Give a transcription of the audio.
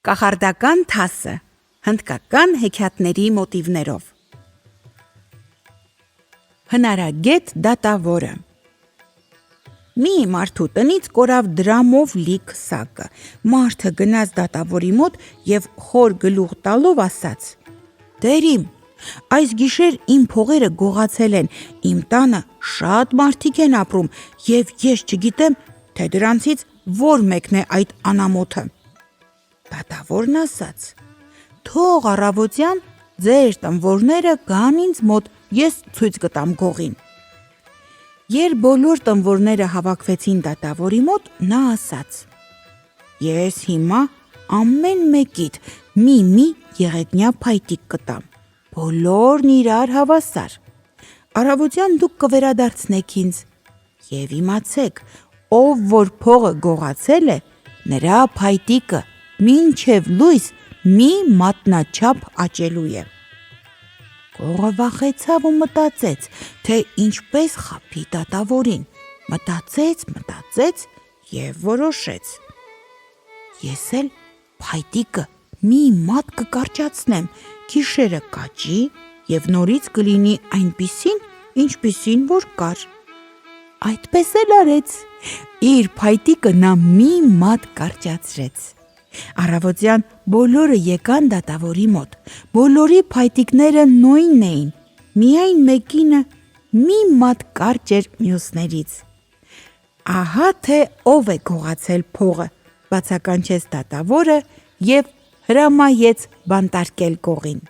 Կախարդական թասը, հնդկական հեքիաթների մոտիվներով։ Հնարագետ դատավորը։ Մի մարդու տնից կորավ դրամով լիք սակը։ Մարդը գնաց դատավորի մոտ և խոր գլուխ տալով ասաց. «Տեր իմ, այս գիշեր իմ փողերը գողացել են, իմ տանը շատ մարդիկ են ապրում և ես չգիտեմ, թե դրանցից որ մեկն է այդ անամոթը»։ Դատավորն ասաց. «Թող առավոտյան ձեր տնվորները գան ինձ մոտ, ես ցույց կտամ գողին»։ Երբ բոլոր տնվորները հավաքվեցին դատավորի մոտ, նա ասաց. «Ես հիմա ամեն մեկիդ մի եղեգնյա փայտիկ կտամ, բոլորն իրար հավասար։ Առավոտյան դուք կվերադարձնեք ինձ և իմացեք, ով որ փողը գողացել է, նրա փայտիկը մինչև լույս մի մատնաչափ աճելու է»։ Գողը վախեցավ ու մտածեց, թե ինչպես խաբի դատավորին։ Մտածեց և որոշեց. «Ես էլ փայտիկը մի մատ կկարճացնեմ, գիշերը կաճի և նորից կլինի այնպիսին, ինչպիսին որ կար»։ Այդպես էլ արեց, իր փայտիկը նա մի մատ կարճացրեց։ Առավոտյան բոլորը եկան դատավորի մոտ, բոլորի փայտիկները նույնն էին, միայն մեկինը մի մատ կարճ էր մյուսներից։ «Ահա թե ով է գողացել փողը», բացականչեց դատավորը և հրամայեց բանտարկել գողին։